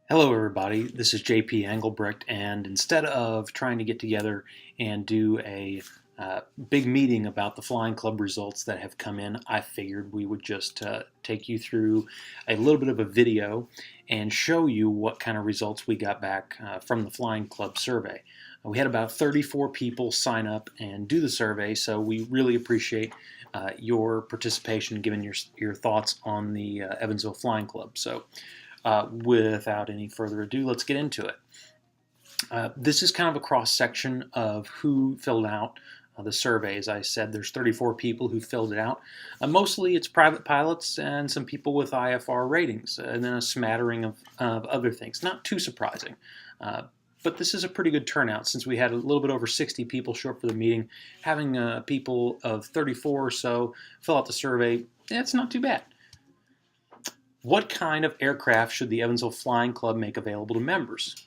Hello, everybody. This is JP Engelbrecht, and instead of trying to get together and do a big meeting about the flying club results that have come in, I figured we would just take you through a little bit of a video and show you what kind of results we got back from the flying club survey. We had about 34 people sign up and do the survey, so we really appreciate your participation, giving your thoughts on the Evansville Flying Club. So. Without any further ado, let's get into it. This is kind of a cross-section of who filled out the survey. As I said, there's 34 people who filled it out. Mostly it's private pilots and some people with IFR ratings, and then a smattering of other things. Not too surprising. But this is a pretty good turnout since we had a little bit over 60 people show up for the meeting. Having people of 34 or so fill out the survey, it's not too bad. What kind of aircraft should the Evansville Flying Club make available to members?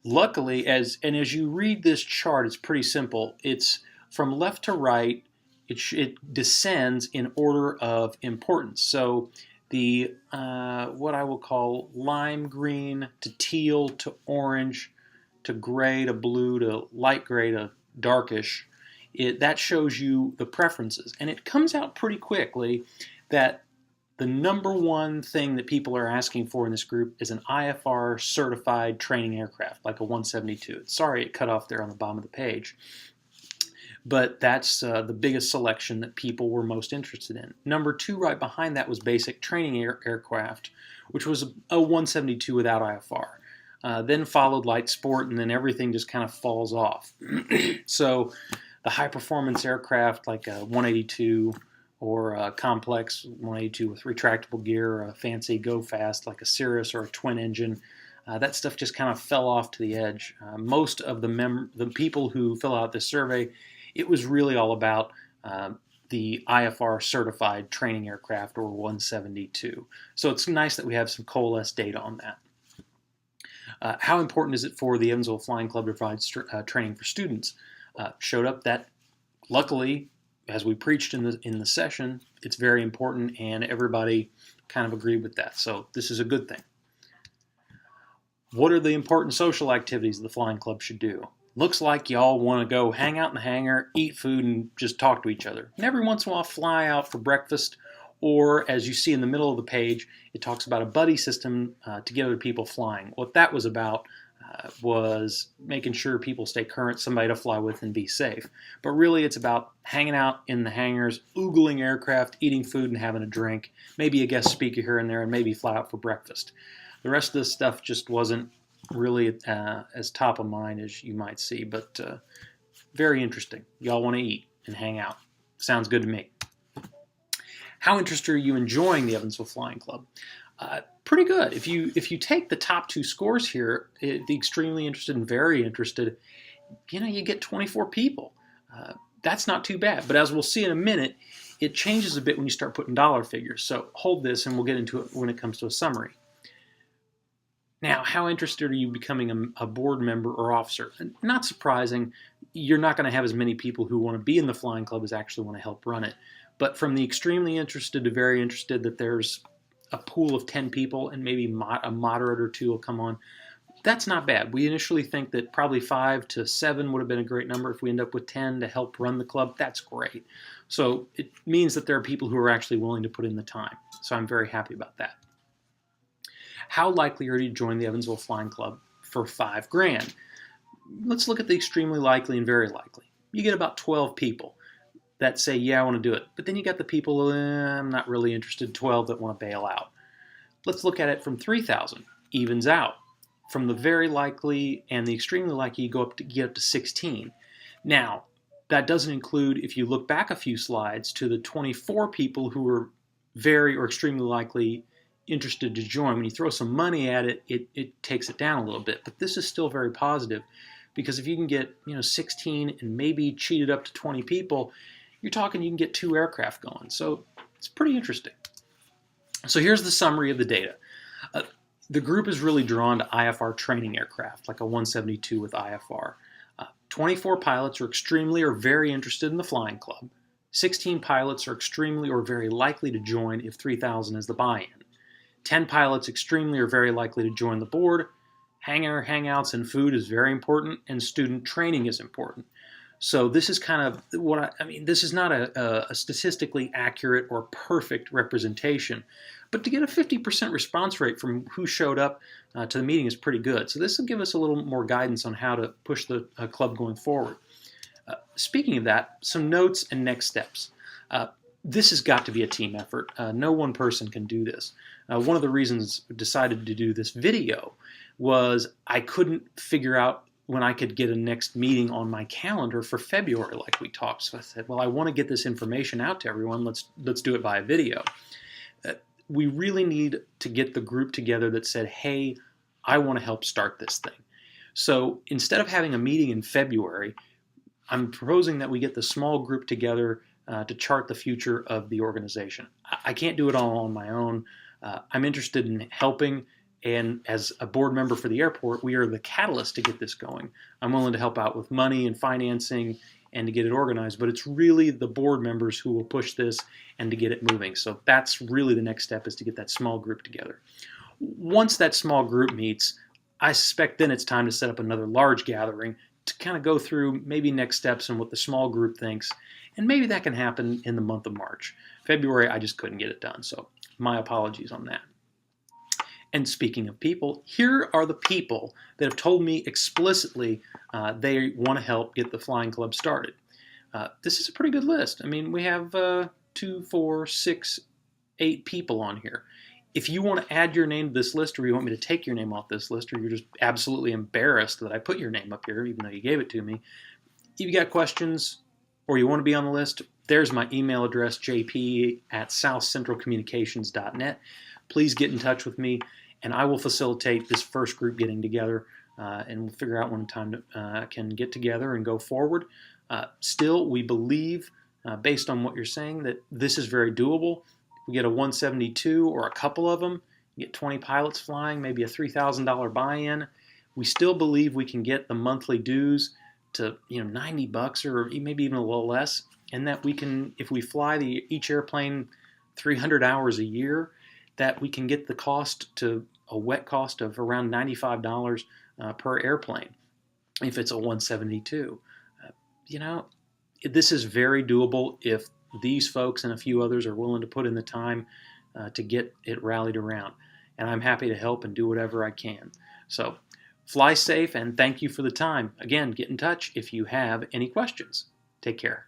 Luckily, as you read this chart, it's pretty simple. It's from left to right. It descends in order of importance. So the what I will call lime green to teal to orange to gray to blue to light gray to darkish, that shows you the preferences. And it comes out pretty quickly that the number one thing that people are asking for in this group is an IFR certified training aircraft, like a 172. Sorry it cut off there on the bottom of the page. But that's the biggest selection that people were most interested in. Number two, right behind that, was basic training aircraft, which was a 172 without IFR. Then followed light sport, and then everything just kind of falls off. So the high performance aircraft like a 182 or a complex 182 with retractable gear, or a fancy go fast like a Cirrus or a twin engine, that stuff just kind of fell off to the edge. Most of the people who fill out this survey, it was really all about the IFR certified training aircraft, or 172. So it's nice that we have some coalesced data on that. How important is it for the Evansville Flying Club to provide training for students? Showed up that, luckily, as we preached in the session, it's very important, and everybody kind of agreed with that. So this is a good thing. What are the important social activities the flying club should do? Looks like y'all want to go hang out in the hangar, eat food, and just talk to each other. And every once in a while fly out for breakfast, or as you see in the middle of the page, it talks about a buddy system to get other people flying. What that was about was making sure people stay current, somebody to fly with and be safe. But really it's about hanging out in the hangars, oogling aircraft, eating food and having a drink, maybe a guest speaker here and there, and maybe fly out for breakfast. The rest of this stuff just wasn't really as top of mind as you might see, but very interesting. Y'all want to eat and hang out. Sounds good to me. How interested are you enjoying the Evansville Flying Club? Pretty good. If you take the top two scores here, the extremely interested and very interested, you get 24 people. That's not too bad. But as we'll see in a minute, it changes a bit when you start putting dollar figures. So hold this, and we'll get into it when it comes to a summary. Now, how interested are you becoming a board member or officer? Not surprising. You're not going to have as many people who want to be in the flying club as actually want to help run it. But from the extremely interested to very interested, that there's a pool of 10 people and maybe a moderate or two will come on, that's not bad. We initially think that probably 5 to 7 would have been a great number. If we end up with 10 to help run the club, that's great. So it means that there are people who are actually willing to put in the time. So I'm very happy about that. How likely are you to join the Evansville Flying Club for $5,000? Let's look at the extremely likely and very likely. You get about 12 people that say, yeah, I want to do it. But then you got the people, I'm not really interested, 12 that want to bail out. Let's look at it from 3,000, evens out. From the very likely and the extremely likely, you get up to 16. Now, that doesn't include, if you look back a few slides, to the 24 people who were very or extremely likely interested to join. When you throw some money at it, it takes it down a little bit. But this is still very positive, because if you can get 16 and maybe cheat it up to 20 people, you're talking you can get 2 aircraft going. So it's pretty interesting. So here's the summary of the data. The group is really drawn to IFR training aircraft, like a 172 with IFR. 24 pilots are extremely or very interested in the flying club. 16 pilots are extremely or very likely to join if 3,000 is the buy-in. 10 pilots extremely or very likely to join the board. Hangar hangouts and food is very important, and student training is important. So this is kind of what I mean. This is not a statistically accurate or perfect representation, but to get a 50% response rate from who showed up to the meeting is pretty good. So this will give us a little more guidance on how to push the club going forward. Speaking of that, some notes and next steps. This has got to be a team effort. No one person can do this. One of the reasons I decided to do this video was I couldn't figure out when I could get a next meeting on my calendar for February like we talked. So I said, well, I want to get this information out to everyone. Let's do it by a video. We really need to get the group together that said, hey, I want to help start this thing. So instead of having a meeting in February, I'm proposing that we get the small group together to chart the future of the organization. I can't do it all on my own. I'm interested in helping, and as a board member for the airport, we are the catalyst to get this going. I'm willing to help out with money and financing and to get it organized, but it's really the board members who will push this and to get it moving. So that's really the next step, is to get that small group together. Once that small group meets, I suspect then it's time to set up another large gathering to kind of go through maybe next steps and what the small group thinks. And maybe that can happen in the month of March. February, I just couldn't get it done. So my apologies on that. And speaking of people, here are the people that have told me explicitly they want to help get the flying club started. This is a pretty good list. I mean, we have 2, 4, 6, 8 people on here. If you want to add your name to this list, or you want me to take your name off this list, or you're just absolutely embarrassed that I put your name up here, even though you gave it to me, if you got questions or you want to be on the list, there's my email address, jp@southcentralcommunications.net. Please get in touch with me, and I will facilitate this first group getting together, and we'll figure out when time can get together and go forward. Still, we believe, based on what you're saying, that this is very doable. We get a 172 or a couple of them, you get 20 pilots flying, maybe a $3,000 buy-in. We still believe we can get the monthly dues to $90 or maybe even a little less, and that we can, if we fly each airplane 300 hours a year, that we can get the cost to a wet cost of around $95 per airplane if it's a 172. This is very doable if these folks and a few others are willing to put in the time to get it rallied around. And I'm happy to help and do whatever I can. So fly safe, and thank you for the time. Again, get in touch if you have any questions. Take care.